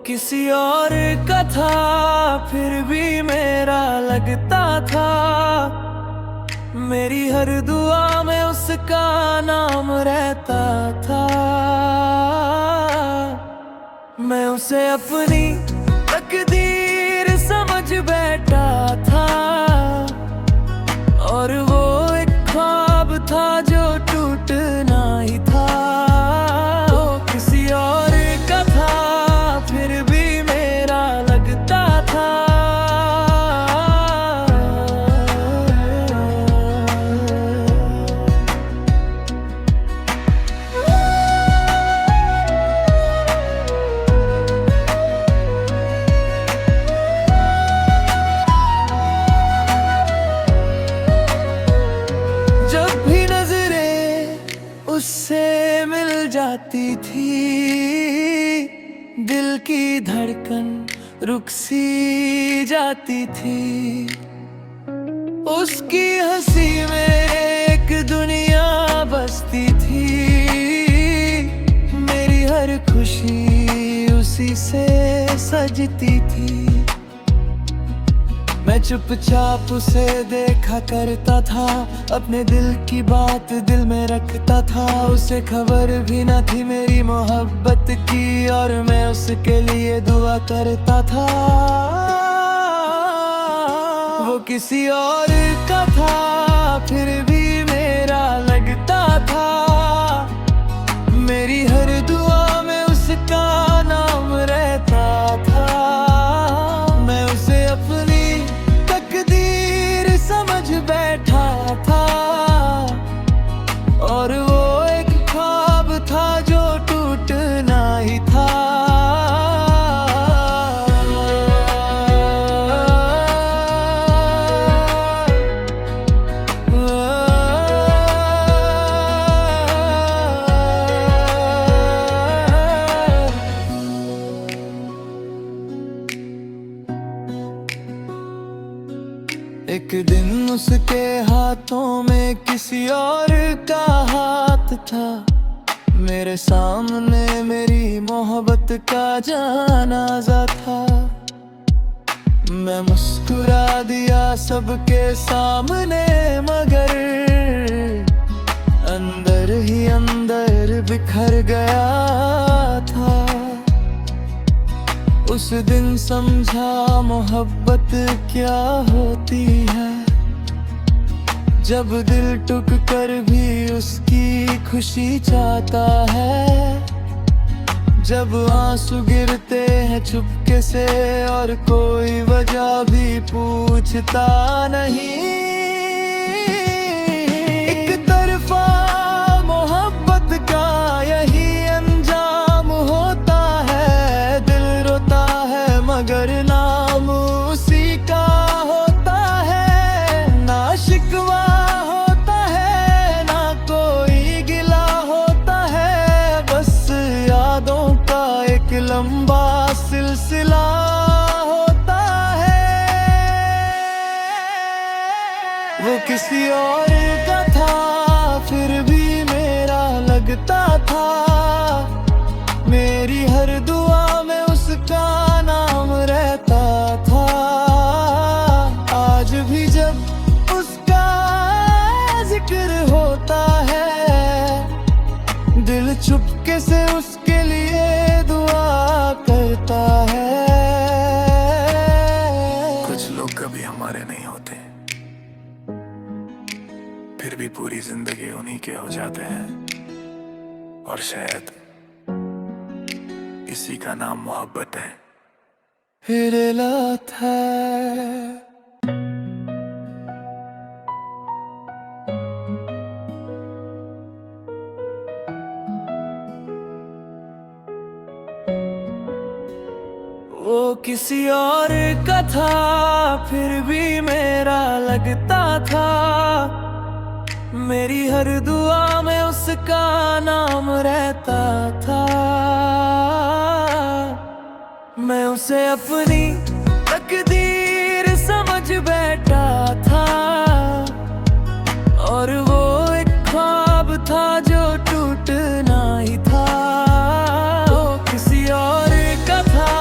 किसी और का था, फिर भी मेरा लगता था। मेरी हर दुआ में उसका नाम रहता था। मैं उसे अपनी तकदीर समझ बैठा था, और वो एक ख्वाब था जो टूटना ही था। ओ किसी और का था, फिर भी मेरा लगता था। जब भी नजरें उससे मिल जाती थी, दिल की धड़कन रुक सी जाती थी। उसकी हंसी में एक दुनिया बसती थी। मेरी हर खुशी उसी से सजती थी। मैं चुपचाप उसे देखा करता था, अपने दिल की बात दिल में रखता था। उसे खबर भी न थी मेरी मोहब्बत की, और मैं उसके लिए दुआ करता था। वो किसी और का था, फिर भी मेरा लगता था। मेरी हर दुआ में उसका नाम रहता था। मैं उसे अपनी तकदीर समझ बैठा था, और वो एक ख्वाब था जो टूटना ही था। एक दिन उसके हाथों में किसी और का हाथ था। मेरे सामने मेरी मोहब्बत का जनाजा था। मैं मुस्कुरा दिया सबके सामने, मगर अंदर ही अंदर बिखर गया था। उस दिन समझा मोहब्बत क्या होती है, जब दिल टूट कर भी उसकी खुशी चाहता है। जब आंसू गिरते हैं चुपके से और कोई वजह भी पूछता नहीं। एक तरफा मोहब्बत का यही अंजाम होता है। दिल रोता है मगर नाम उसी का होता है। ना शिकवा होता है, ना कोई गिला होता है। बस यादों का एक लंबा सिलसिला होता है। वो किसी और का था, फिर भी मेरा लगता था। मेरी हर दुआ में उसका नाम रहता था। आज भी जब उसका जिक्र होता है, दिल चुपके से उसके लिए दुआ करता है। कुछ लोग कभी हमारे नहीं होते, फिर भी पूरी जिंदगी उन्हीं के हो जाते हैं। और शायद इसी का नाम मोहब्बत है। फिर रात है, वो किसी और का था, फिर भी मेरा लगता था। मेरी हर दुआ में उसका नाम रहता था। मैं उसे अपनी तकदीर समझ बैठा था, और वो एक ख्वाब था जो टूटना ही था। ओ किसी और का था,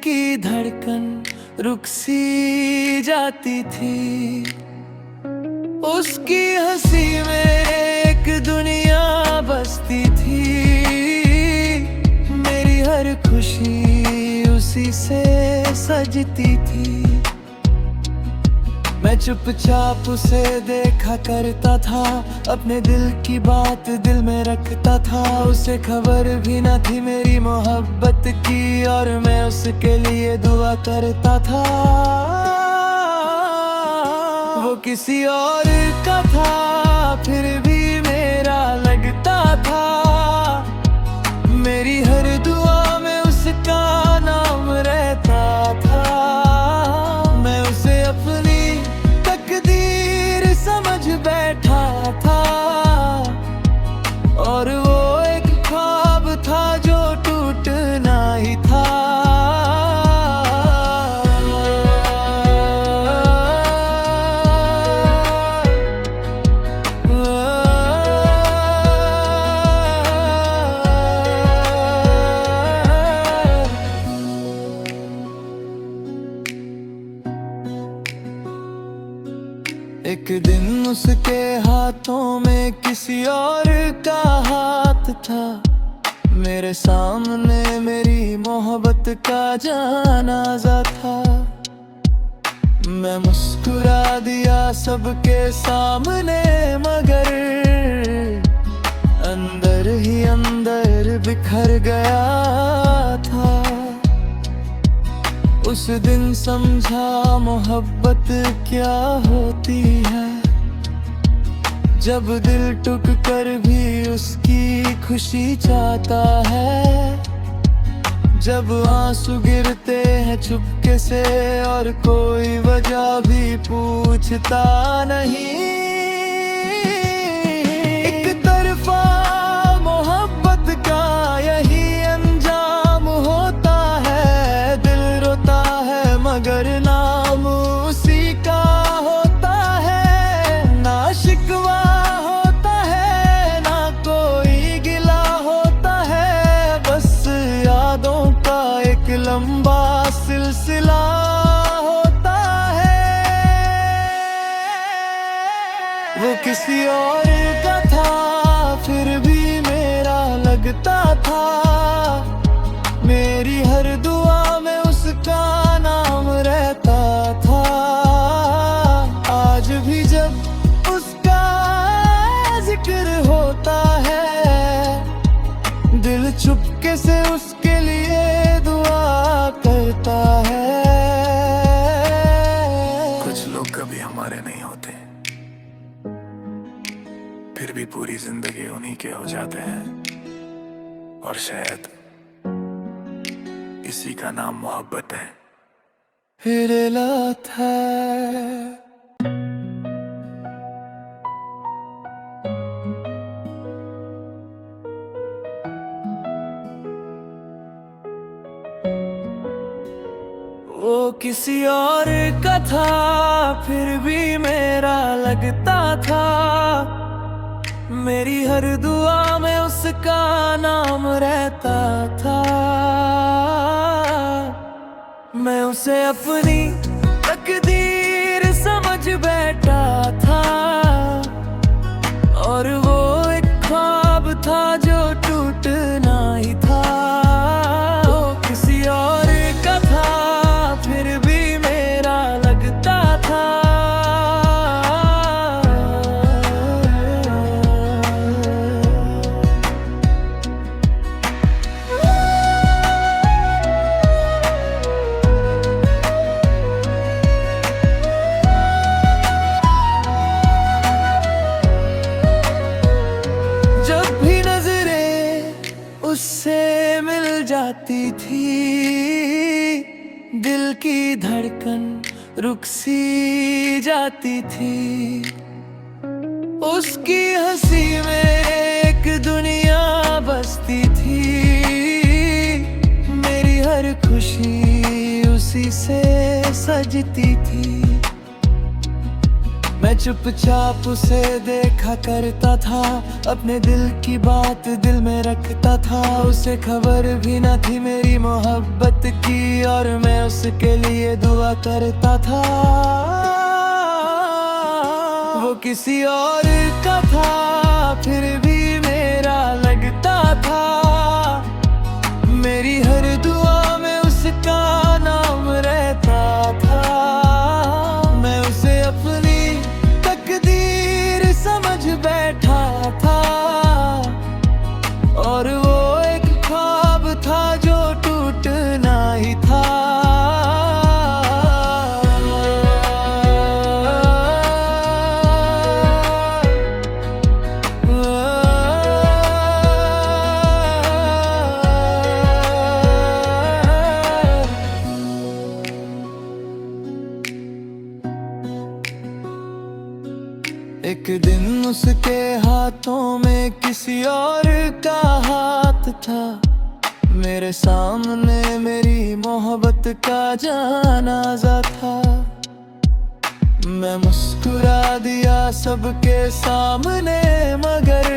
की धड़कन रुक सी जाती थी। उसकी हंसी में एक दुनिया बसती थी। मेरी हर खुशी उसी से सजती थी। मैं चुपचाप उसे देखा करता था, अपने दिल की बात दिल में रखता था। उसे खबर भी न थी मेरी मोहब्बत की, और मैं उसके लिए दुआ करता था। वो किसी और का था, फिर भी मेरा लगता था। मेरी हर दुआ में उसका नाम रहता था। मैं उसे अपनी तकदीर समझ बैठा था, और वो एक ख्वाब था जो टूटना ही था। एक दिन उसके हाथों में किसी और का हाथ था। मेरे सामने मेरी मोहब्बत का जनाजा था। मैं मुस्कुरा दिया सबके सामने, मगर अंदर ही अंदर बिखर गया था। उस दिन समझा मोहब्बत क्या होती है, जब दिल टूट कर भी उसकी खुशी चाहता है। जब आंसू गिरते हैं चुपके से और कोई वजह भी पूछता नहीं। एक तरफा मोहब्बत का यही अंजाम होता है। दिल रोता है मगर नाम उसी का होता है। ना शिकवा होता है, ना कोई गिला होता है। बस यादों का एक लंबा सिलसिला होता है। वो किसी और का था, फिर भी मेरा लगता था। मेरी हर दुआ में उसका नाम रहता था। आज भी जब उसका जिक्र होता है, दिल चुपके से उसके लिए दुआ करता है। कुछ लोग कभी हमारे नहीं होते, फिर भी पूरी जिंदगी उन्हीं के हो जाते हैं। और शायद इसी का नाम मोहब्बत है। फिर लात है। वो किसी और का था, फिर भी मेरा लगता था। मेरी हर दुआ में उसका नाम रहता था। मैं उसे अपनी तकदीर समझ बैठा था, और वो एक ख्वाब था जो टूटना ही था। वो किसी और का था, फिर भी मेरा लगता था। उससे मिल जाती थी, दिल की धड़कन रुक सी जाती थी। उसकी हंसी में एक दुनिया बसती थी। मेरी हर खुशी उसी से सजती थी। मैं चुपचाप उसे देखा करता था, अपने दिल की बात दिल में रखता था। उसे खबर भी न थी मेरी मोहब्बत की, और मैं उसके लिए दुआ करता था। वो किसी और का था, फिर भी मेरा लगता था। मेरी हर दुआ में उसका नाम रहता था। मैं उसे अपनी तकदीर समझ बैठा था, और वो एक ख्वाब था जो टूटना ही था। एक दिन उसके हाथों में किसी और का हाथ था। मेरे सामने मेरी मोहब्बत का जनाजा था। मैं मुस्कुरा दिया सबके सामने, मगर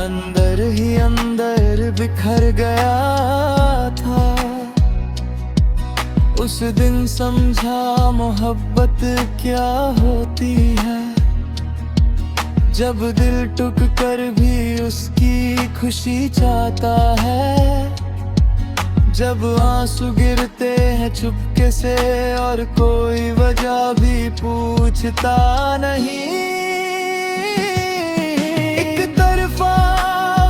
अंदर ही अंदर बिखर गया था। उस दिन समझा मोहब्बत क्या होती है, जब दिल टूट कर भी उसकी खुशी चाहता है। जब आंसू गिरते हैं चुपके से और कोई वजह भी पूछता नहीं। एक तरफा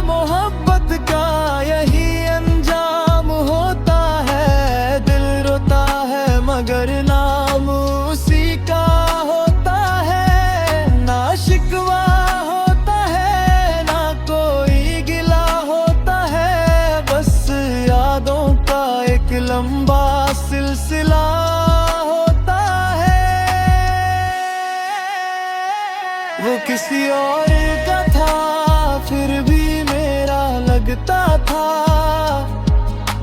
मोहब्बत का यही अंजाम होता है। दिल रोता है मगर नाम उसी का होता है। ना शिकवा होता है, ना कोई गिला होता है। बस यादों का एक लंबा सिलसिला होता है। वो किसी और का था, फिर भी मेरा लगता था।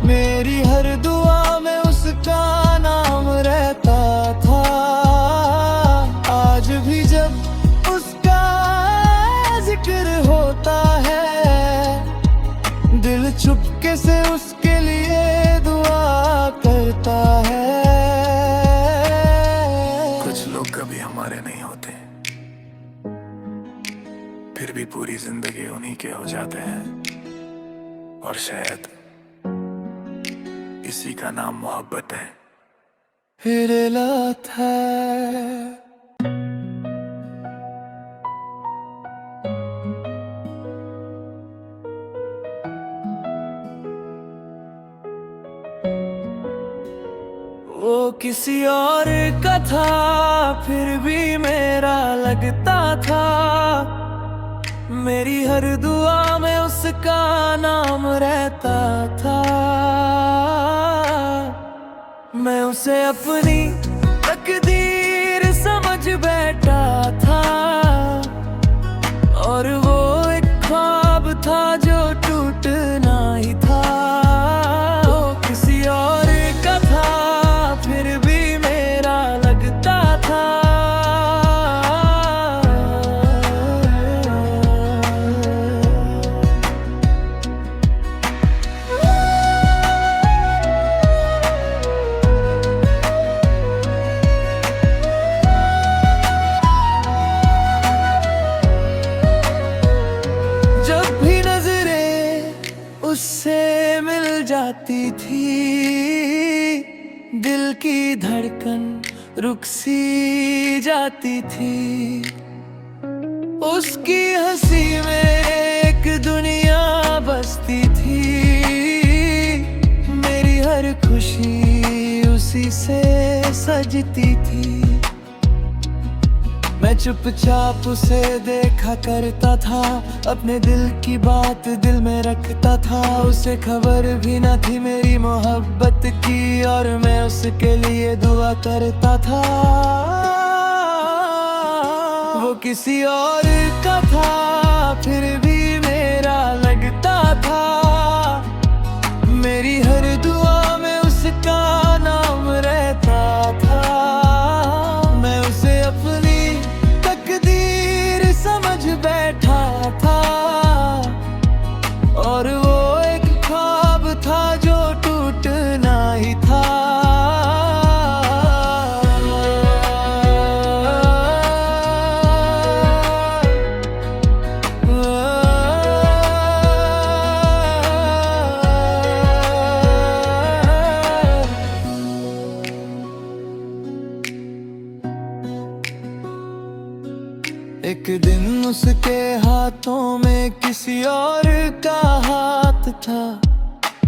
मेरी हर दुआ में उसका नाम रहता था। आज भी जब उसका जिक्र होता है, दिल चुपके से उसके लिए दुआ करता है। कुछ लोग कभी हमारे नहीं होते, फिर भी पूरी जिंदगी उन्हीं के हो जाते हैं। और शायद इसी का नाम मोहब्बत है। हिरलात है वो किसी और का था, फिर भी मेरा लगता था। मेरी हर दुआ में उसका नाम रहता था। मैं उसे अपनी तकदीर समझ बैठा था, और वो एक ख्वाब था जो टूटना ही था। वो किसी और का था, फिर भी मेरा लगता था। जब भी नजरें उससे मिल जाती थी, दिल की धड़कन रुक सी जाती थी। उसकी हंसी में एक दुनिया बसती थी। मेरी हर खुशी उसी से सजती थी। मैं चुपचाप उसे देखा करता था, अपने दिल की बात दिल में रखता था। उसे खबर भी न थी मेरी मोहब्बत की, और मैं उसके लिए दुआ करता था। वो किसी और का था, फिर भी मेरा लगता था। मेरी हर दुआ में उसका नाम रहता था। मैं उसे एक दिन उसके हाथों में किसी और का हाथ था,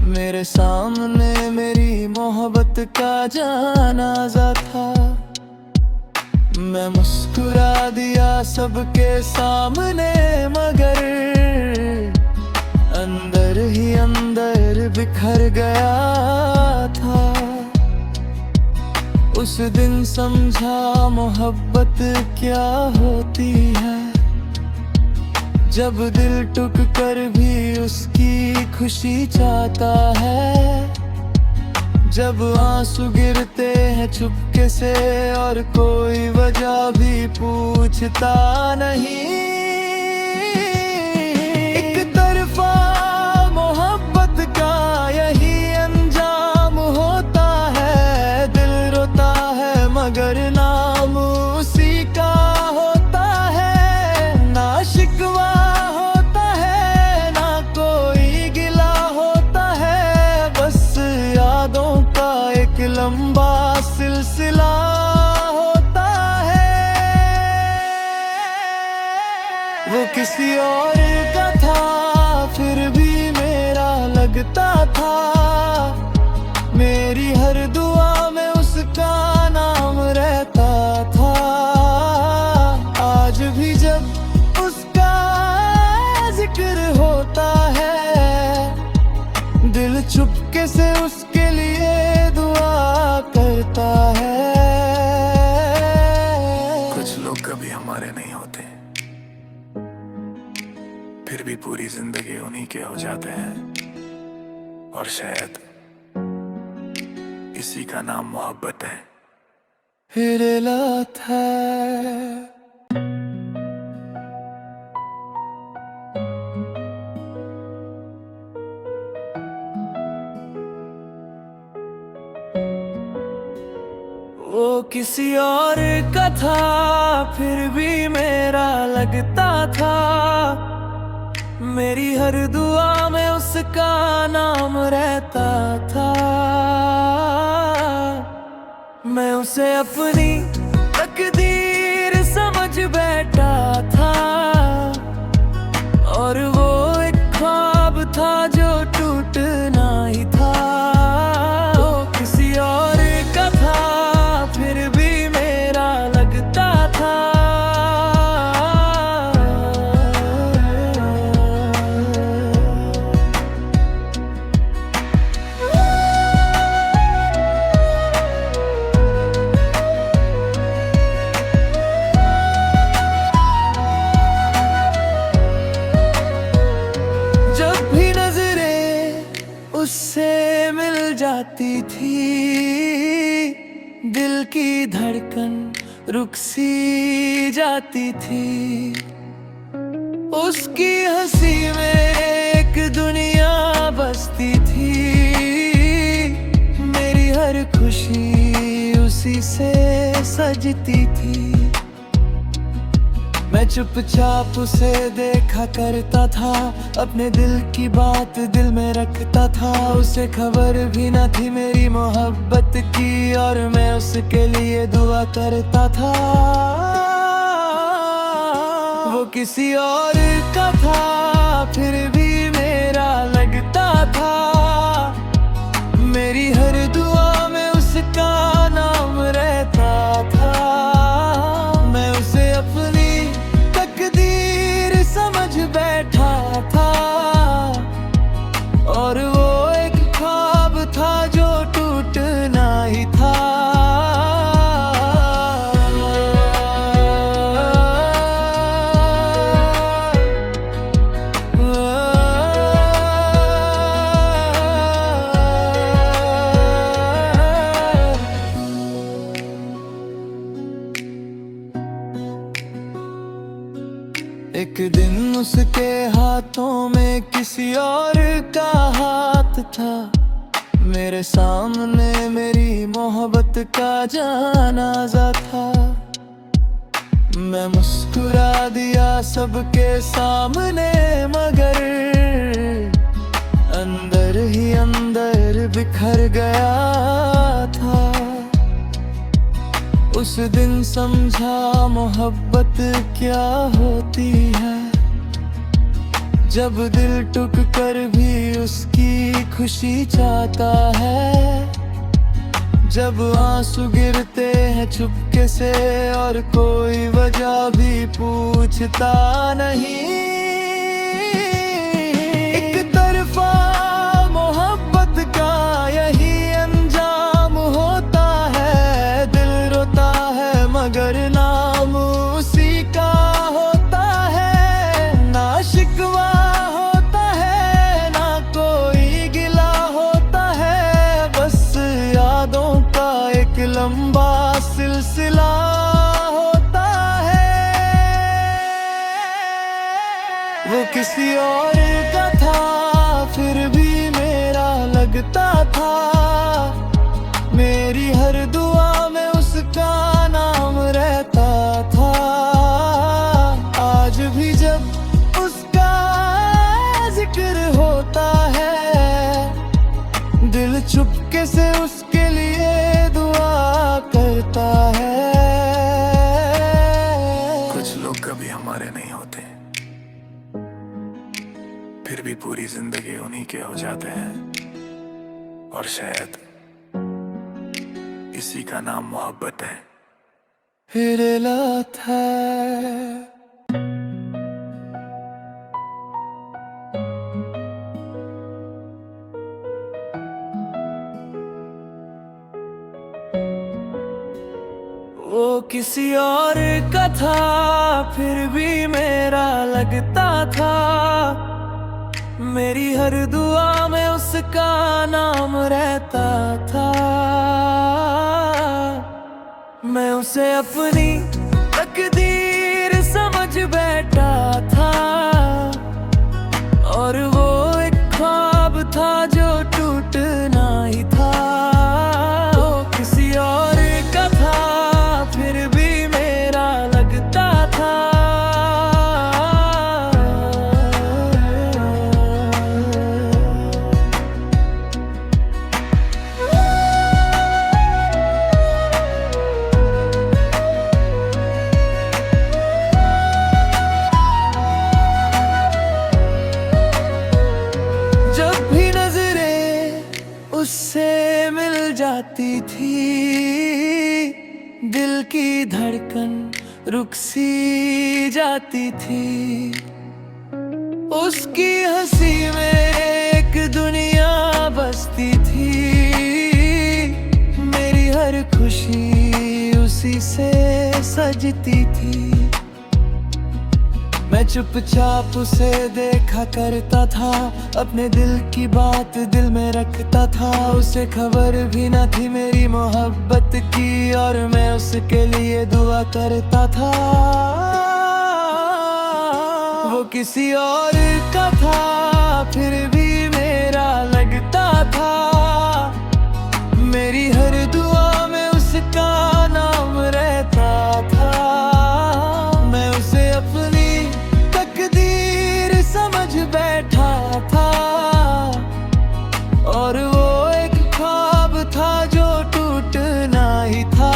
मेरे सामने मेरी मोहब्बत का जनाजा था। मैं मुस्कुरा दिया सबके सामने, मगर अंदर ही अंदर बिखर गया था। उस दिन समझा मोहब्बत क्या होती है, जब दिल टूट कर भी उसकी खुशी चाहता है। जब आंसू गिरते हैं चुपके से और कोई वजह भी पूछता नहीं। एक तरफा मोहब्बत का यही अंजाम होता है, दिल रोता है मगर नाम उसी का होता है। ना शिकवा होता है ना कोई गिला होता है, बस यादों का एक लंबा सिलसिला होता है। वो किसी और का था फिर भी मेरा लगता था, मेरी हर दुआ में उसका नाम रहता था। आज भी जब उसका जिक्र होता है, दिल चुपके से उसके लिए दुआ करता है। कुछ लोग कभी हमारे नहीं होते, फिर भी पूरी जिंदगी उन्हीं के हो जाते हैं। और शायद इसी का नाम मोहब्बत है। फिर लात है वो किसी और का था फिर भी मेरा लगता था, मेरी हर दुआ में उसका नाम रहता था। मैं उसे अपनी तकदीर समझ बैठा था, और वो एक ख्वाब था जो टूटना ही था। वो किसी और का था फिर भी मेरा लगता था। जब भी नजरें उससे मिल जाती थी, दिल की धड़कन रुक सी जाती थी। उसकी हंसी में एक दुनिया बसती थी, मेरी हर खुशी उसी से सजती थी। मैं चुपचाप उसे देखा करता था, अपने दिल की बात दिल में रखता था। उसे खबर भी न थी मेरी मोहब्बत की, और मैं उसके लिए दुआ करता था। वो किसी और का था फिर भी मेरा लगता था, मेरी हर दुआ में उसका नाम रहता था। मैं उसे अपनी तकदीर समझ बैठा था, और वो एक ख्वाब था जो टूटना ही था। एक दिन उसके हाथों में किसी और का हाथ था, मेरे सामने मेरी मोहब्बत का जनाजा था। मैं मुस्कुरा दिया सबके सामने, मगर अंदर ही अंदर बिखर गया था। उस दिन समझा मोहब्बत क्या होती है, जब दिल टूट कर भी उसकी खुशी चाहता है, जब आंसू गिरते हैं चुपके से और कोई वजह भी पूछता नहीं। एक तरफा मोहब्बत का यही अंजाम होता है, दिल रोता है मगर नाम उसी का होता है, ना शिकवा होता है ना कोई गिला होता है, बस यादों का एक लंबा सिलसिला होता है। वो किसी और का था फिर भी मेरा लगता था, मेरी हर दुआ में उसका नाम रहता था। आज भी जब उसका जिक्र होता है, दिल चुपके से उसके लिए दुआ करता है। कुछ लोग कभी हमारे नहीं होते, फिर भी पूरी जिंदगी उन्हीं के हो जाते हैं, और शायद इसी का नाम मोहब्बत है। हिरलात है वो किसी और का था फिर भी मेरा लगता था, मेरी हर दुआ में उसका नाम रहता था। मैं उसे अपनी तकदीर समझ बैठा था, और वो एक ख्वाब था जो टूटना ही था। वो किसी और का था फिर भी मेरा लगता था। जब भी नजरें उससे मिल जाती थी, दिल की धड़कन रुक सी जाती थी। उसकी हंसी में एक दुनिया बसती थी, मेरी हर खुशी उसी से सजती थी। मैं चुपचाप उसे देखा करता था, अपने दिल की बात दिल में रखता था। उसे खबर भी न थी मेरी मोहब्बत की, और मैं उसके लिए दुआ करता था। वो किसी और का था फिर भी मेरा लगता था, मेरी हर दुआ में उसका नाम रहता था। मैं उसे अपनी तकदीर समझ बैठा था, और वो एक ख्वाब था जो टूटना ही था।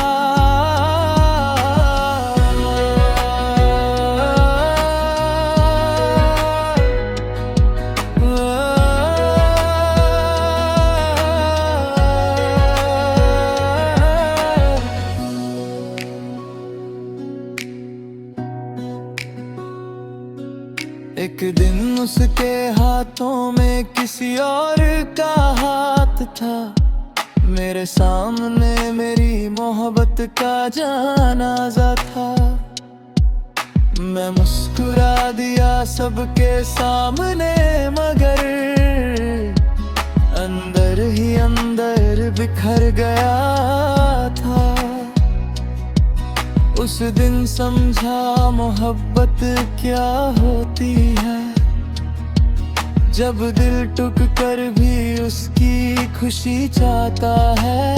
एक दिन उसके हाथों में किसी और का हाथ था, मेरे सामने मेरी मोहब्बत का जनाजा था। मैं मुस्कुरा दिया सबके सामने, मगर अंदर ही अंदर बिखर गया था। उस दिन समझा मोहब्बत क्या होती है, जब दिल टूट कर भी उसकी खुशी चाहता है,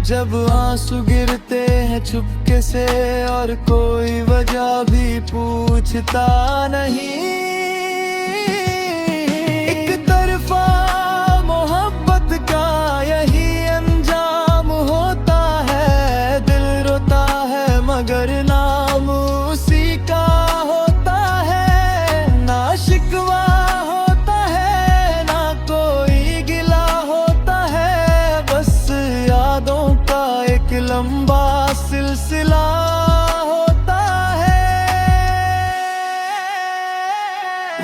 जब आंसू गिरते हैं चुपके से और कोई वजह भी पूछता नहीं। एक तरफा मोहब्बत का यही अंजाम होता है, लंबा सिलसिला होता है।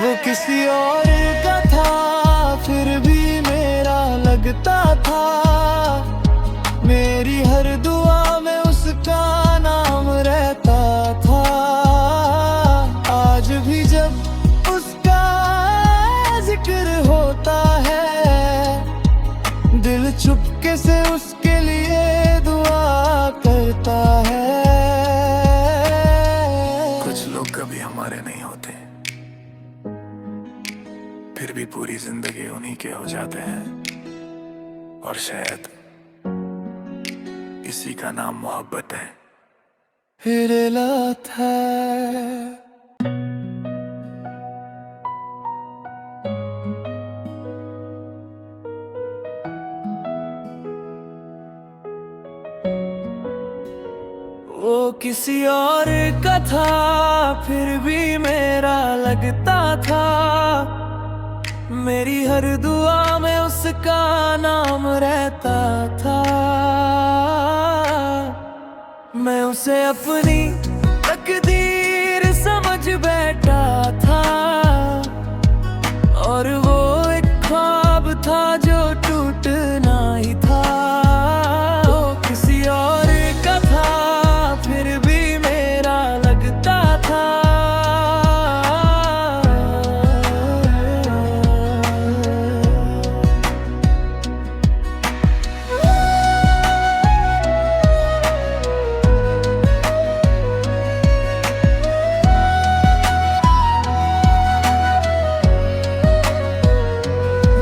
वो किसी और का था फिर भी मेरा लगता था, मेरी हर दुआ में उसका नाम रहता था। आज भी जब उसका जिक्र होता है, दिल चुपके से उसके लिए दुआ करता है। कुछ लोग कभी हमारे नहीं होते, फिर भी पूरी जिंदगी उन्हीं के हो जाते हैं। और शायद इसी का नाम मोहब्बत है। हिरलात है वो किसी और का था फिर भी मेरा लगता था, मेरी हर दुआ में उसका नाम रहता था। मैं उसे अपनी तकदीर समझ बैठा था, और वो एक ख्वाब था जो टूटना ही था। वो किसी और का था फिर भी मेरा लगता था।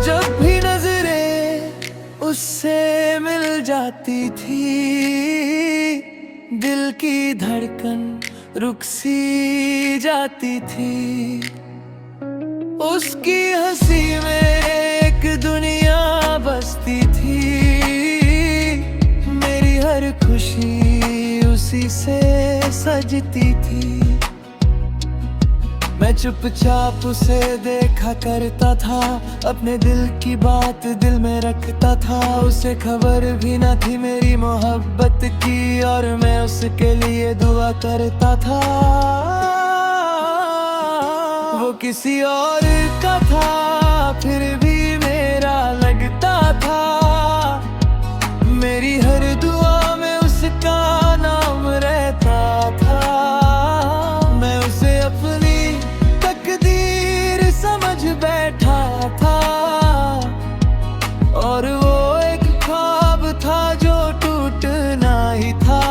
जब भी नजरें उससे मिल जाती थी, दिल की धड़कन रुक सी जाती थी। उसकी हंसी में एक दुनिया बसती थी, मेरी हर खुशी उसी से सजती थी। मैं चुपचाप उसे देखा करता था, अपने दिल की बात दिल में रखता था। उसे खबर भी न थी मेरी मोहब्बत की, और मैं उसके लिए दुआ करता था। वो किसी और का था फिर भी मेरा लगता था, मेरी हर दुआ में उसका नाम रहता था। मैं उसे अपनी तकदीर समझ बैठा था, और वो एक ख्वाब था जो टूटना ही था।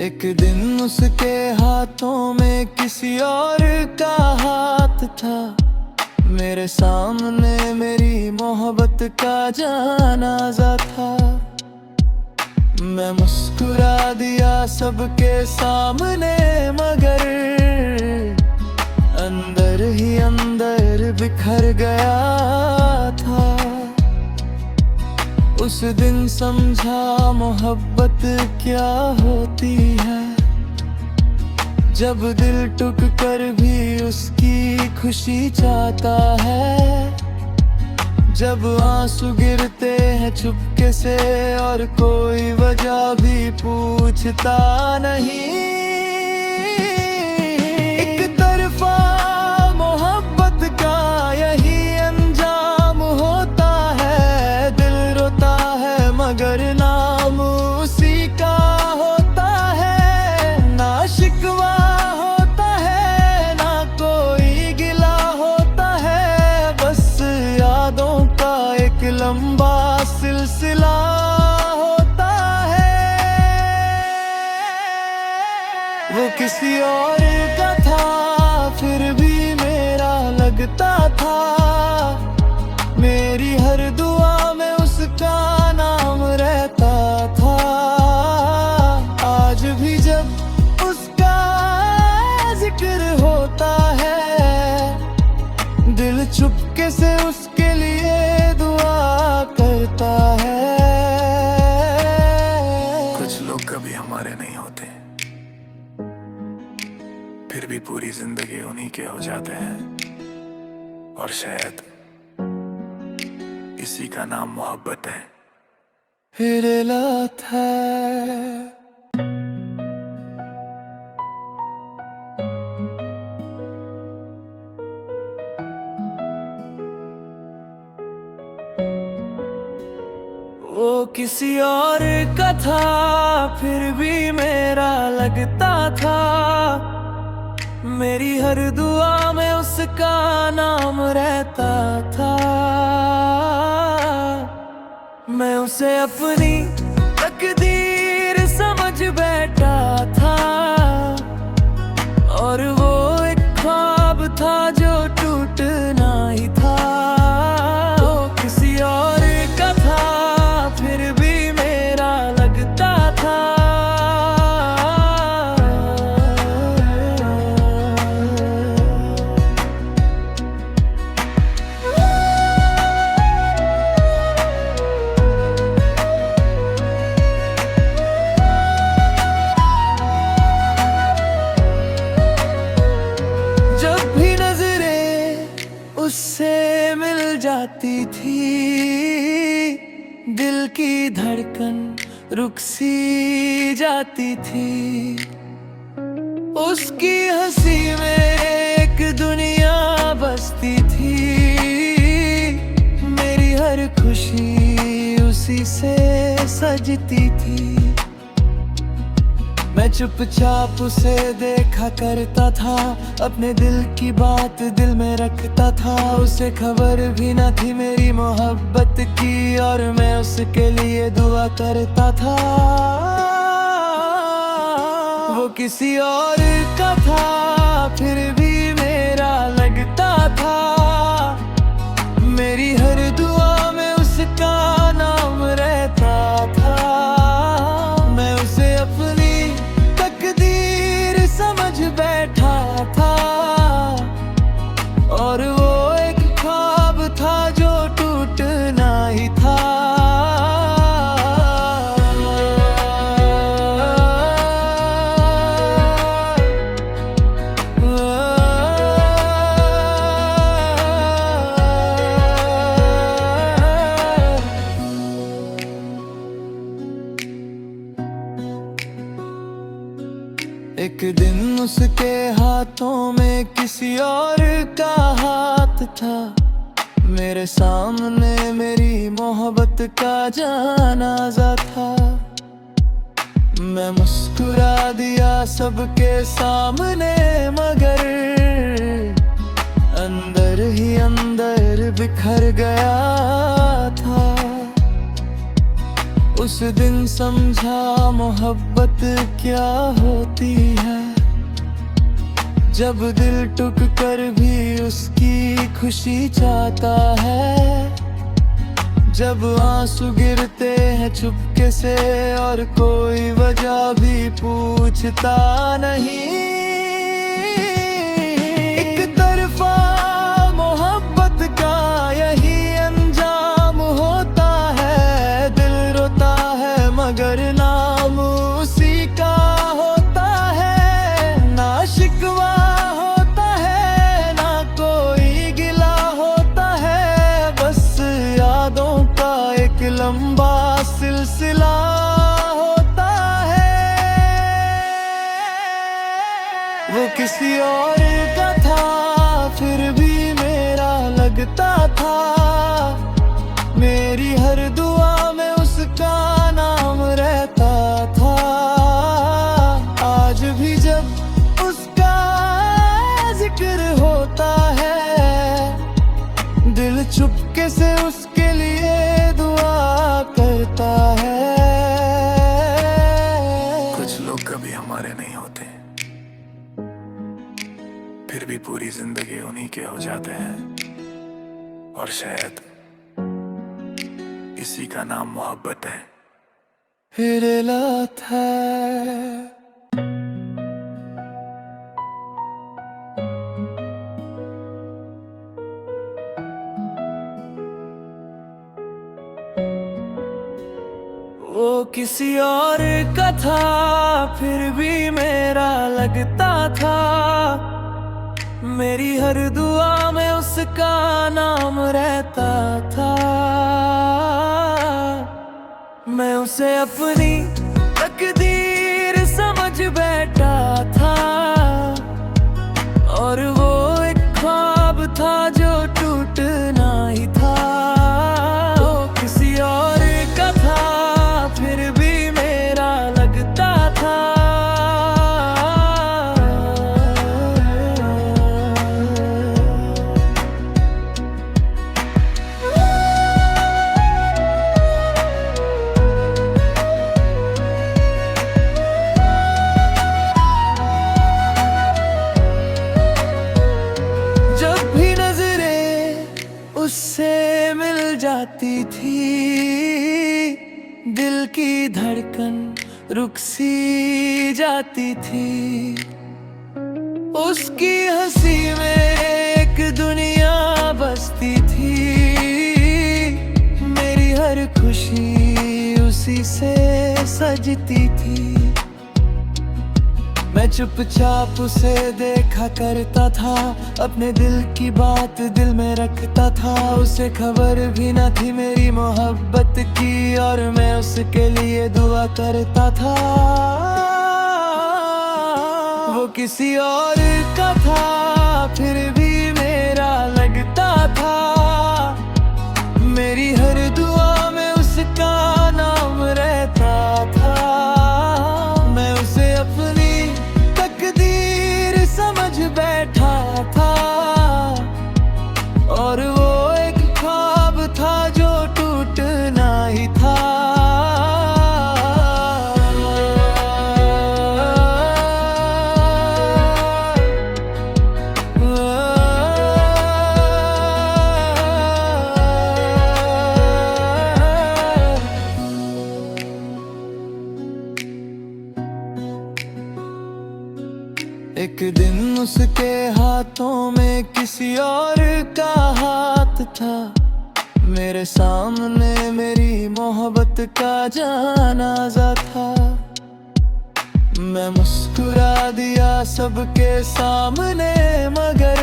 एक दिन उसके हाथों में किसी और का हाथ था, मेरे सामने मेरी मोहब्बत का जनाजा था। मैं मुस्कुरा दिया सबके सामने, मगर अंदर ही अंदर बिखर गया था। उस दिन समझा मोहब्बत क्या होती है, जब दिल टूट कर भी उसकी खुशी चाहता है। जब आंसू गिरते हैं चुपके से और कोई वजह भी पूछता नहीं। एक तरफा मोहब्बत का यही अंजाम होता है, दिल रोता है मगर नाम उसी का होता है। ना शिकवा होता है ना कोई गिला होता है, बस यादों का एक लंबा सिलसिला होता है। वो किसी और का था फिर भी मेरा लगता था, मेरी हर दुआ में उसका नाम रहता था। आज भी जब उसका जिक्र होता है, दिल चुपके से उसके लिए के हो जाते हैं। और शायद इसी का नाम मोहब्बत है। हिरलात है वो किसी और का था, फिर भी मेरा लगता था। मेरी हर दुआ में उसका नाम रहता था। मैं उसे अपनी तकदीर समझ बैठा था, और वो एक ख्वाब था जो टूटना ही था। वो किसी और का था, फिर भी मेरा लगता था। जब भी नजरें उससे मिल जाती थी, दिल की धड़कन रुक सी जाती थी। उसकी हंसी में एक दुनिया बसती थी। मेरी हर खुशी उसी से सजती थी। मैं चुपचाप उसे देखा करता था, अपने दिल की बात दिल में रखता था। उसे खबर भी न थी मेरी मोहब्बत की, और मैं उसके लिए दुआ करता था। वो किसी और का था, फिर भी मेरा लगता था। मेरी हर दुआ में उसका नाम रहता था। मैं उसे अपनी तकदीर समझ बैठा था, और वो एक ख्वाब था जो टूटना ही था। एक दिन उसके हाथों में किसी और का हाथ था। मेरे सामने मेरी मोहब्बत का जनाजा था। मैं मुस्कुरा दिया सबके सामने, मगर अंदर ही अंदर बिखर गया था। उस दिन समझा मोहब्बत क्या होती है, जब दिल टूट कर भी उसकी खुशी चाहता है। जब आंसू गिरते हैं चुपके से और कोई वजह भी पूछता नहीं। एक तरफा मोहब्बत का यही अंजाम होता है। दिल रोता है मगर नाम उसी का होता है। ना शिकवा होता है, ना कोई गिला होता है। बस यादों का एक लंबा सिलसिला होता है। वो किसी और का था, फिर भी मेरा लगता था। मेरी हर दुआ में उसका नाम रहता था। आज भी जब उसका जिक्र होता है, दिल चुपके से उसके लिए दुआ करता है। कुछ लोग कभी हमारे नहीं होते, फिर भी पूरी जिंदगी उन्हीं के हो जाते हैं। और शायद इसी का नाम मोहब्बत है। हिरलात है वो किसी और का था, फिर भी मेरा लगता था। मेरी हर दुआ में उसका नाम रहता था। मैं उसे अपनी तकदीर समझ बैठा था, और वो एक ख्वाब था जो टूटना ही था। वो किसी और का था फिर भी मेरा लगता था। उससे मिल जाती थी, दिल की धड़कन रुक सी जाती थी। उसकी हंसी में एक दुनिया बसती थी, मेरी हर खुशी उसी से सजती थी। मैं चुपचाप उसे देखा करता था, अपने दिल की बात दिल में रखता था। उसे खबर भी न थी मेरी मोहब्बत की, और मैं उसके लिए दुआ करता था। वो किसी और का था फिर भी मेरा लगता था। मेरी हर दुआ में उसका नाम रहता था। मैं उसे अपनी समझ बैठा था, और वो एक ख्वाब था जो टूटना ही था। एक दिन उसके हाथों में किसी और का हाथ था। मेरे सामने मेरी मोहब्बत का जनाजा था। मैं मुस्कुरा दिया सबके सामने, मगर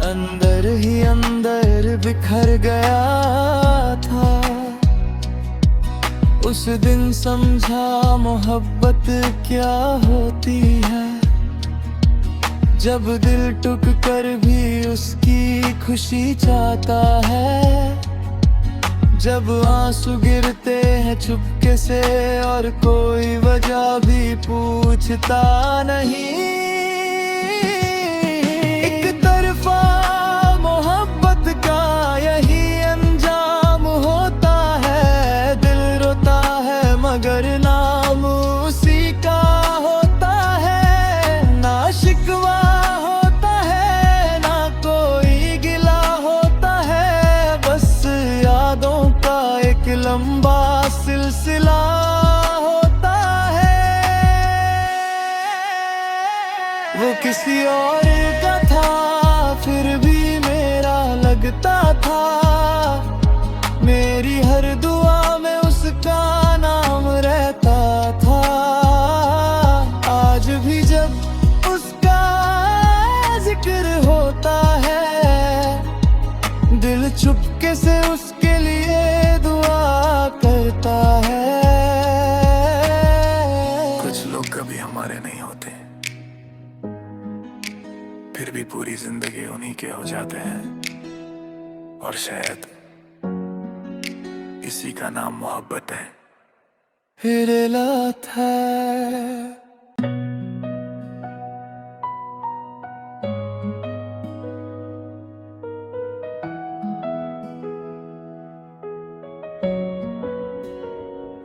अंदर ही अंदर बिखर गया था। उस दिन समझा मोहब्बत क्या होती है, जब दिल टूट कर भी उसकी खुशी चाहता है। जब आंसू गिरते हैं चुपके से और कोई वजह भी पूछता नहीं। एक तरफा मोहब्बत का यही अंजाम होता है, दिल रोता है मगर नाम उसी का होता है। ना शिकवा होता है ना कोई गिला होता है, बस यादों का एक लंबा सिलसिला होता है। वो किसी और का था फिर भी मेरा लगता था। मेरी हर दुआ में उसका नाम रहता था। आज भी जब उसका जिक्र होता है, दिल चुपके से उसके लिए दुआ करता है। कुछ लोग कभी हमारे नहीं होते, फिर भी पूरी जिंदगी उन्हीं के हो जाते हैं। और शायद इसी का नाम मोहब्बत है। हिरलात है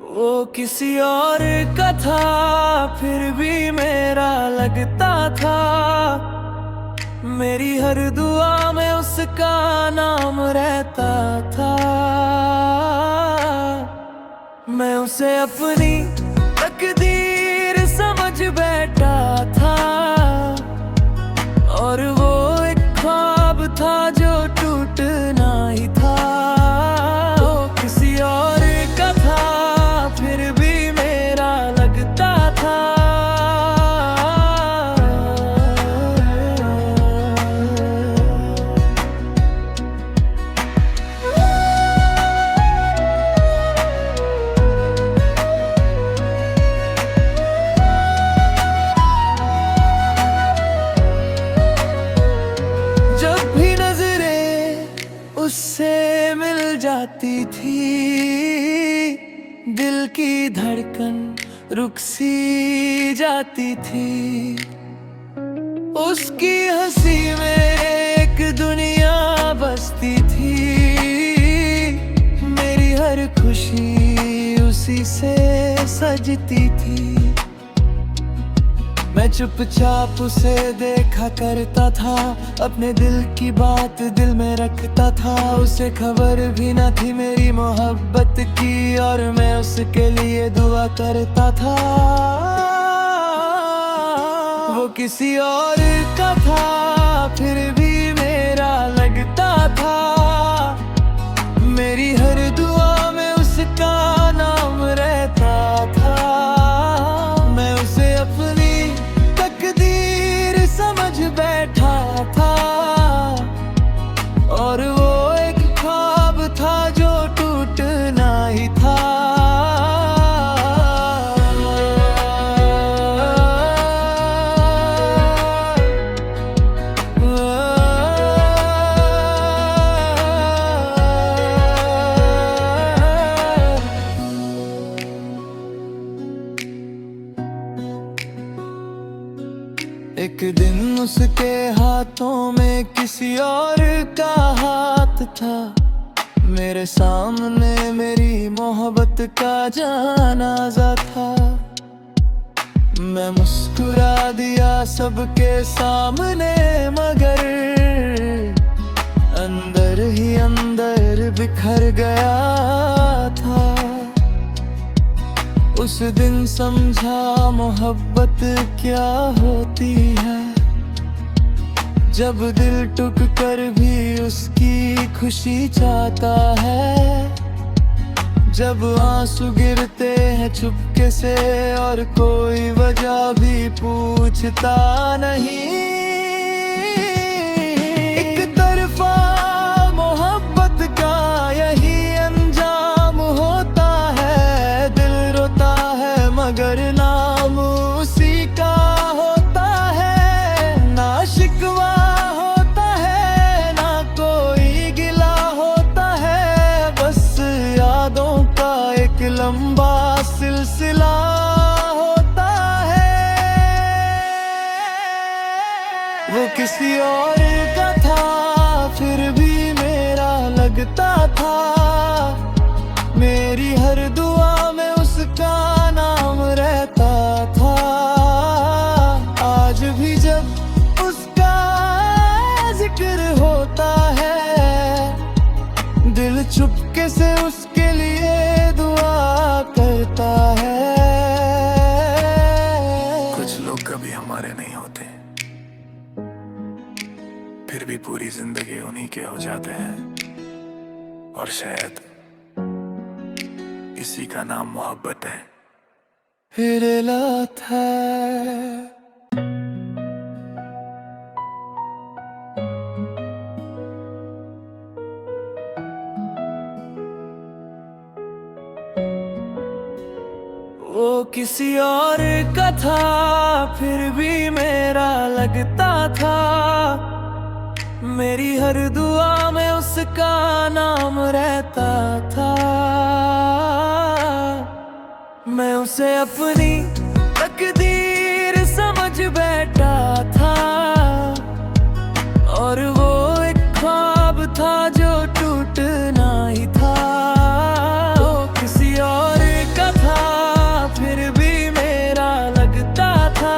वो किसी और का था फिर भी मेरा लगता था। मेरी हर दुआ में उसका नाम रहता था। मैं उसे अपनी तकदीर समझ बैठा था, और वो एक ख्वाब था जो टूटना ही था। वो किसी और का था फिर भी मेरा लगता था। मिल जाती थी, दिल की धड़कन रुक सी जाती थी। उसकी हंसी में एक दुनिया बसती थी, मेरी हर खुशी उसी से सजती थी। मैं चुपचाप उसे देखा करता था, अपने दिल की बात दिल में रखता था। उसे खबर भी न थी मेरी मोहब्बत की, और मैं उसके लिए दुआ करता था। वो किसी और का था, फिर भी मेरा लगता था। मेरी हर दुआ में उसका नाम रहता था। मैं उसे अपनी तकदीर समझ बैठा था, और वो एक ख्वाब था जो टूटना ही था। एक दिन उसके हाथों में किसी और का हाथ था। मेरे सामने मेरी मोहब्बत का जनाजा था। मैं मुस्कुरा दिया सबके सामने, मगर अंदर ही अंदर बिखर गया था। उस दिन समझा मोहब्बत क्या होती है, जब दिल टूट कर भी उसकी खुशी चाहता है। जब आंसू गिरते हैं चुपके से और कोई वजह भी पूछता नहीं। एक तरफा मोहब्बत का यही अंजाम होता है, दिल रोता है मगर नाम उसी का होता है। ना शिकवा होता है, ना कोई गिला होता है, बस यादों का एक लंबा सिलसिला होता है। वो किसी और का था, फिर भी मेरा लगता था। मेरी हर दुआ में उसका नाम रहता था। आज भी जब उसका जिक्र होता है, दिल चुपके से उसके लिए दुआ करता है। कुछ लोग कभी हमारे नहीं होते, फिर भी पूरी जिंदगी उन्हीं के हो जाते हैं। और शायद इसी का नाम मोहब्बत है। फिर लात है वो किसी और का था, फिर भी मेरा लगता था। मेरी हर दुआ में उसका नाम रहता था। मैं उसे अपनी तकदीर समझ बैठा था, और वो एक ख्वाब था जो टूटना ही था। वो किसी और का था, फिर भी मेरा लगता था।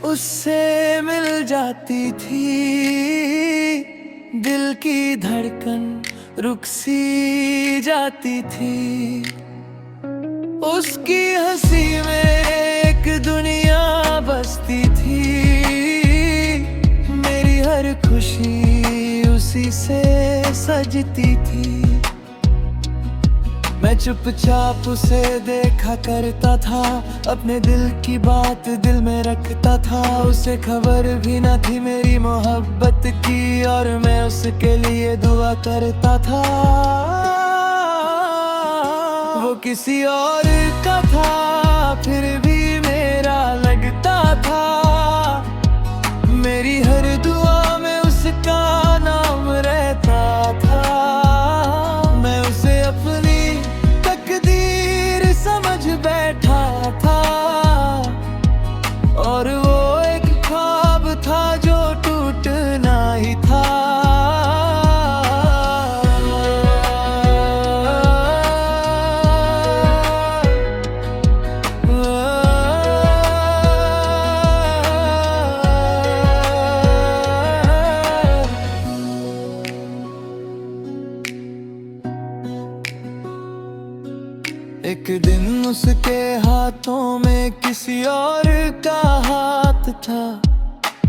उससे मिल जाती थी, दिल की धड़कन रुक सी जाती थी। उसकी हंसी में एक दुनिया बसती थी, मेरी हर खुशी उसी से सजती थी। मैं चुपचाप उसे देखा करता था, अपने दिल की बात दिल में रखता था। उसे खबर भी न थी मेरी मोहब्बत की, और मैं उसके लिए दुआ करता था। वो किसी और का था, फिर भी मेरा लगता था। मेरी हर दुआ में उसका नाम रहता था। मैं उसे अपनी तकदीर समझ बैठा था, और वो एक ख्वाब था जो टूटना ही था। एक दिन उसके हाथों में किसी और का हाथ था।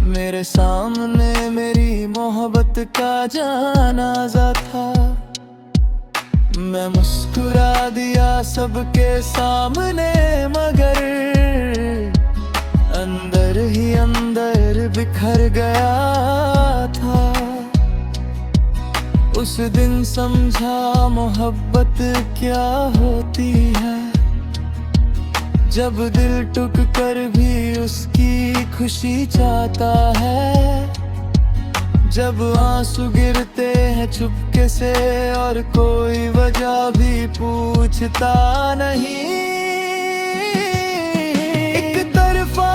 मेरे सामने मेरी मोहब्बत का जनाजा था। मैं मुस्कुरा दिया सबके सामने, मगर अंदर ही अंदर बिखर गया था। उस दिन समझा मोहब्बत क्या होती है, जब दिल टूट कर भी उसकी खुशी चाहता है। जब आंसू गिरते हैं चुपके से और कोई वजह भी पूछता नहीं। एक तरफा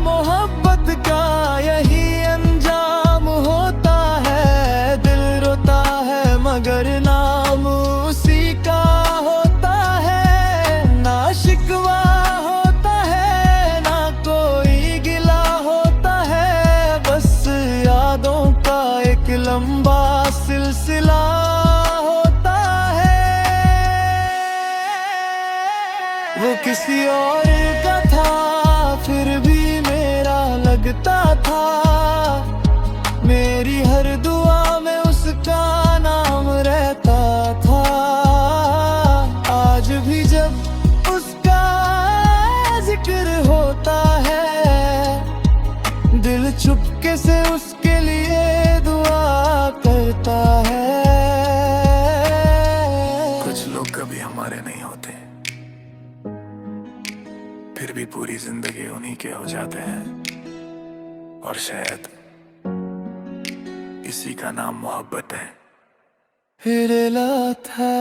मोहब्बत का यही अंजाम होता है। दिल रोता है मगर नाम उसी का होता है। ना शिकवा होता है, ना कोई गिला होता है। बस यादों का एक लंबा सिलसिला होता है। वो किसी और का था, फिर भी मेरा लगता था। मेरी हर दुआ में उसका नाम रहता था। आज भी जब उसका जिक्र होता है, दिल चुपके से उसके लिए दुआ करता है। कुछ लोग कभी हमारे नहीं होते, फिर भी पूरी जिंदगी उन्हीं के हो जाते हैं। और शायद इसी का नाम मोहब्बत है। फिर लात है।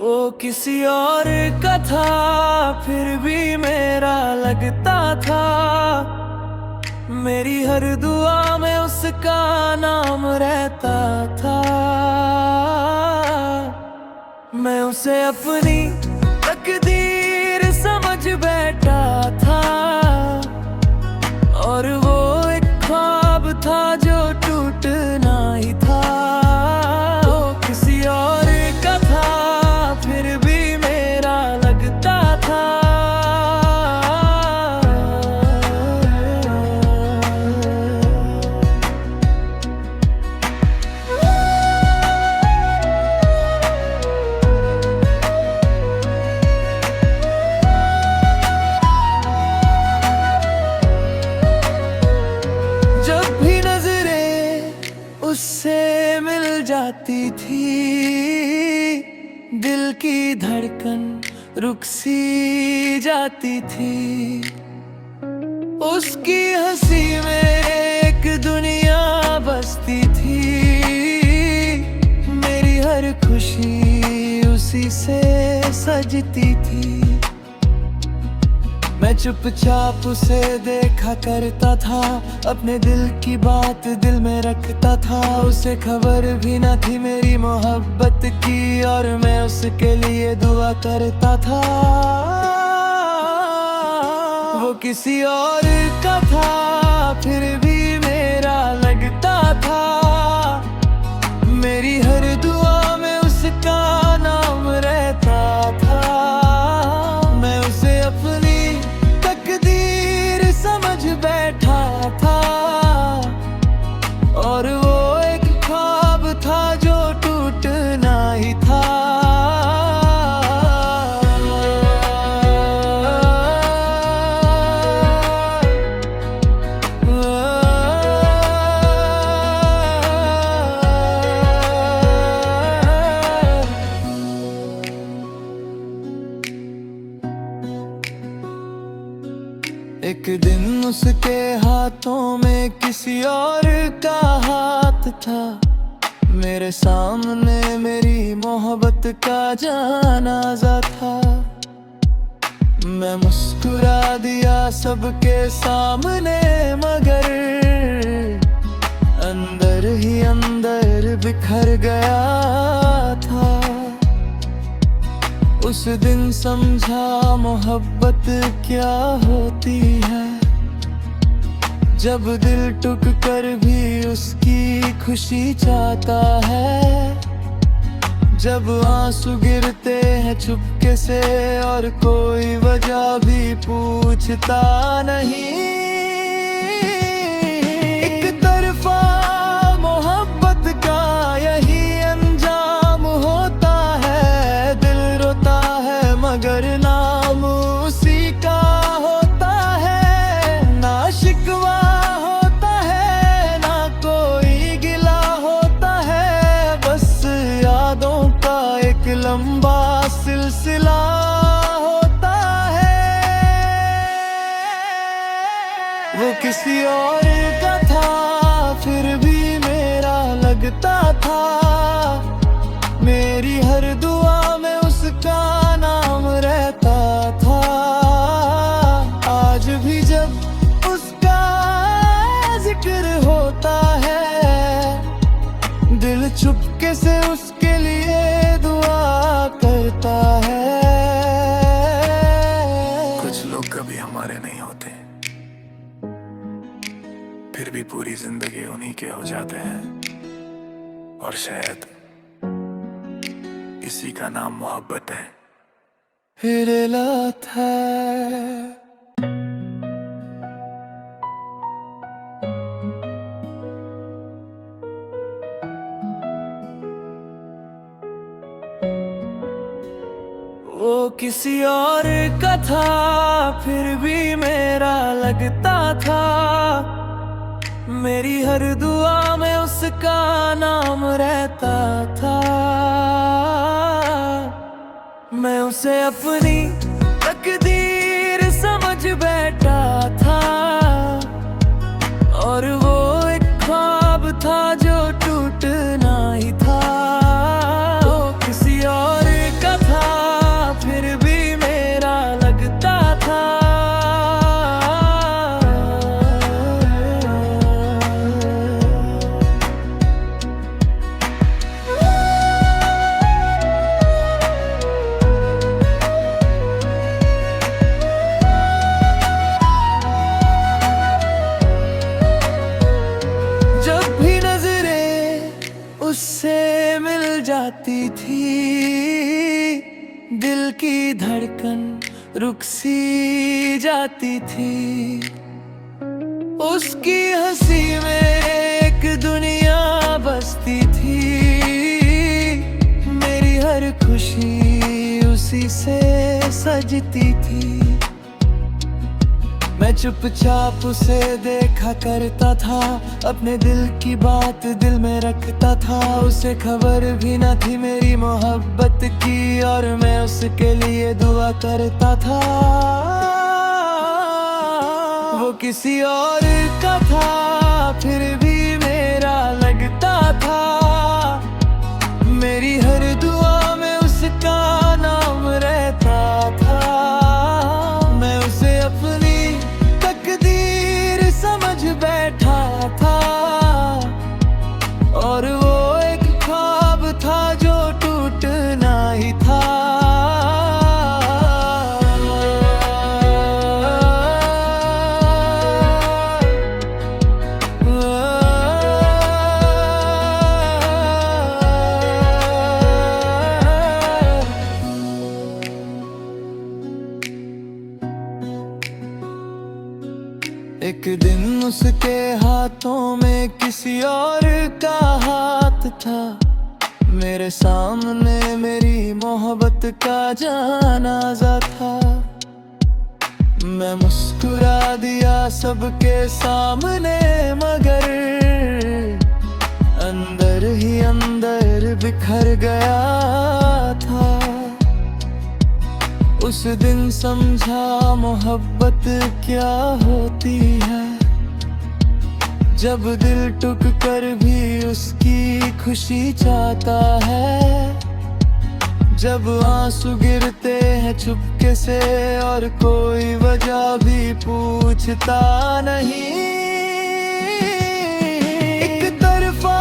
वो किसी और का था, फिर भी मेरा लगता था। मेरी हर दुआ में उसका नाम रहता था। मैं उसे अपनी तकदीर समझ बैठा था, और वो एक ख्वाब था जो टूटना ही था। वो किसी और का था, फिर भी मेरा लगता था। जब भी नजरें उससे मिल जाती थी, दिल की धड़कन रुक सी जाती थी। उसकी हंसी में एक दुनिया बसती थी। मेरी हर खुशी उसी से सजती थी। मैं चुपचाप उसे देखा करता था, अपने दिल की बात दिल में रखता था। उसे खबर भी न थी मेरी मोहब्बत की, और मैं उसके लिए दुआ करता था। वो किसी और का था, फिर भी मेरा लगता था। मेरी हर दुआ में उसका नाम रहता था। मैं उसे अपने उसके हाथों में किसी और का हाथ था। मेरे सामने मेरी मोहब्बत का जनाजा था। मैं मुस्कुरा दिया सबके सामने, मगर अंदर ही अंदर बिखर गया था। उस दिन समझा मोहब्बत क्या होती है, जब दिल टूट कर भी उसकी खुशी चाहता है। जब आंसू गिरते हैं चुपके से और कोई वजह भी पूछता नहीं। एक तरफा मोहब्बत का यही अंजाम होता है। दिल रोता है मगर नाम उसी का होता है। ना शिकवा होता है, ना कोई गिला होता है। बस यादों का एक लंबा सिलसिला होता है। वो किसी और का था, फिर भी मेरा लगता था। मेरी हर दुआ में उसका नाम रहता था। आज भी जब उसका जिक्र होता है, दिल चुपके से उसके लिए दुआ करता है। कुछ लोग कभी हमारे नहीं होते, फिर भी पूरी जिंदगी उन्हीं के हो जाते हैं। और शायद इसी का नाम मोहब्बत है। फिर लात है। वो किसी और का था, फिर भी मेरा लगता था। मेरी हर दुआ में उसका नाम रहता था। मैं उसे अपनी तकदीर समझ बैठा था, और वो एक ख्वाब था जो टूटना ही था। वो किसी और का था, फिर भी मेरा लगता था। जब भी नजरें उससे मिल जाती थी, दिल की धड़कन रुक सी जाती थी। उसकी हंसी में एक दुनिया बसती थी। मेरी हर खुशी उसी से सजती थी। मैं चुपचाप उसे देखा करता था, अपने दिल की बात दिल में रखता था। उसे खबर भी न थी मेरी मोहब्बत की, और मैं उसके लिए दुआ करता था। वो किसी और का था, फिर भी मेरा लगता था। मेरी हर दुआ में उसका नाम रहता था। मैं उसे अपनी तकदीर समझ बैठा था, और वो एक ख्वाब था जो टूटना ही था। एक दिन उसके हाथों में किसी और का हाथ था। मेरे सामने मेरी मोहब्बत का जनाजा था। मैं मुस्कुरा दिया सबके सामने, मगर अंदर ही अंदर बिखर गया था। उस उस दिन समझा मोहब्बत क्या होती है, जब दिल टूट कर भी उसकी खुशी चाहता है, जब आंसू गिरते हैं चुपके से और कोई वजह भी पूछता नहीं। एक तरफा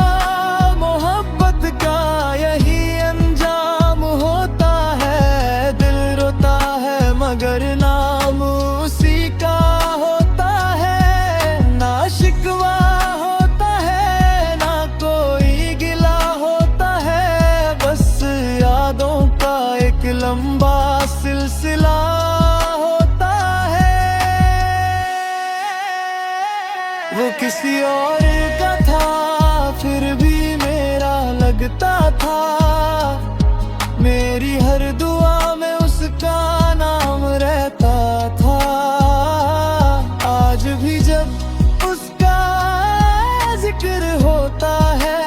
मोहब्बत का यही अंजाम होता है, दिल रोता है मगर नाम उसी का होता है, ना शिकवा होता है ना कोई गिला होता है, बस यादों का एक लंबा सिलसिला होता है। वो किसी और का था फिर भी मेरा लगता था, मेरी हर दुआ में उसका नाम रहता था। आज भी जब उसका जिक्र होता है,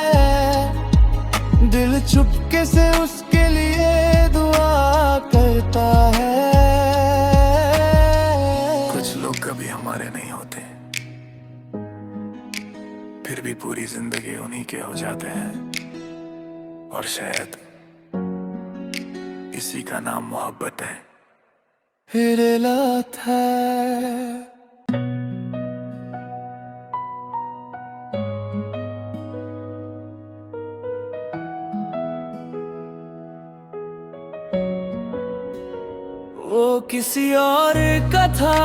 दिल चुपके से उसके लिए दुआ करता है। कुछ लोग कभी हमारे नहीं होते, फिर भी पूरी जिंदगी उन्हीं के हो जाते हैं, और शायद इसी का नाम मोहब्बत है। हिरलात है वो किसी और का था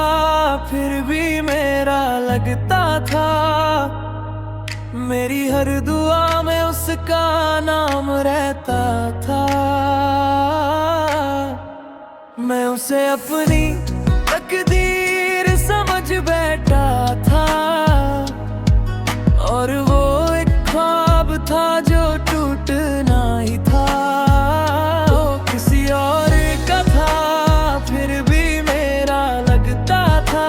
फिर भी मेरा लगता था, मेरी हर दुआ में उसका नाम रहता था। मैं उसे अपनी तकदीर समझ बैठा था, और वो एक ख्वाब था जो टूटना ही था। वो किसी और का था फिर भी मेरा लगता था।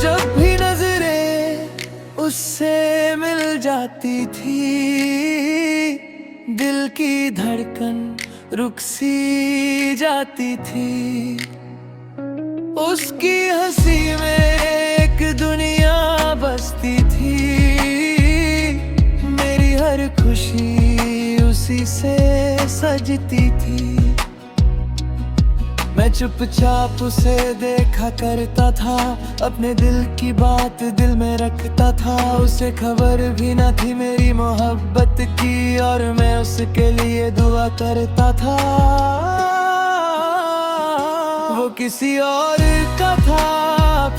जब भी नजरें उससे मिल जाती थी, दिल की धड़कन रुक सी जाती थी। उसकी हंसी में एक दुनिया बसती थी, मेरी हर खुशी उसी से सजती थी। मैं चुपचाप उसे देखा करता था, अपने दिल की बात दिल में रखता था। उसे खबर भी न थी मेरी मोहब्बत की, और मैं उसके लिए दुआ करता था। वो किसी और का था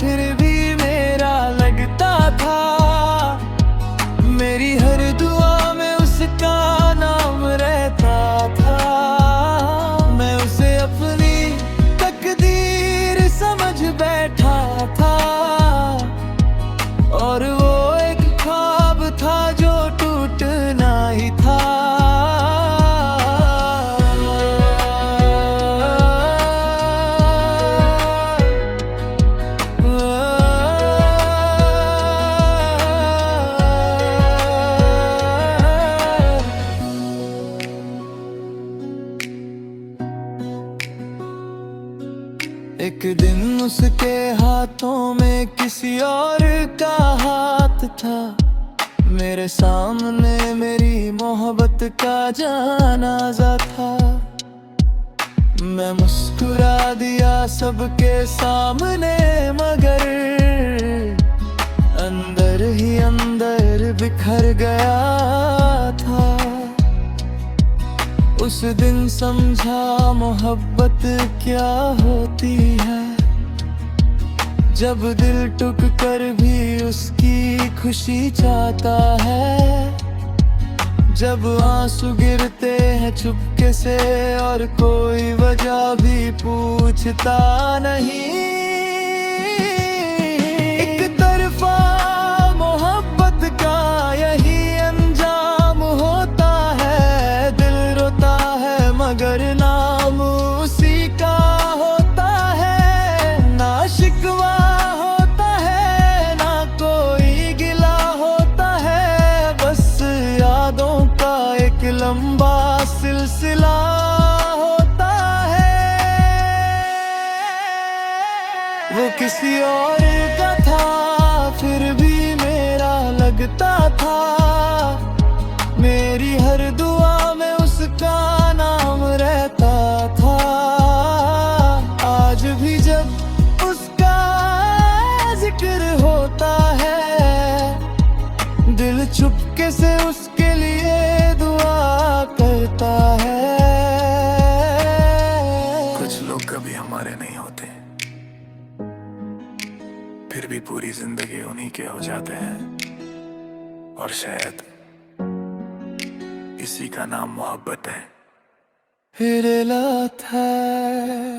फिर भी मेरा लगता था, मेरी हर दुआ में उसका नाम रहता था। मैं उसे अपनी तकदीर समझ बैठा था, और वो एक ख्वाब था जो टूटना ही था। एक दिन उसके हाथों में किसी और का हाथ था, मेरे सामने मेरी मोहब्बत का जनाजा था। मैं मुस्कुरा दिया सबके सामने, मगर अंदर ही अंदर बिखर गया था। उस दिन समझा मोहब्बत क्या होती है, जब दिल टूट कर भी उसकी खुशी चाहता है, जब आंसू गिरते हैं चुपके से और कोई वजह भी पूछता नहीं। एक तरफा मोहब्बत का यही अंजाम होता है, दिल से उसके लिए दुआ करता है। कुछ लोग कभी हमारे नहीं होते, फिर भी पूरी जिंदगी उन्हीं के हो जाते हैं। और शायद इसी का नाम मोहब्बत है। Hur det låt här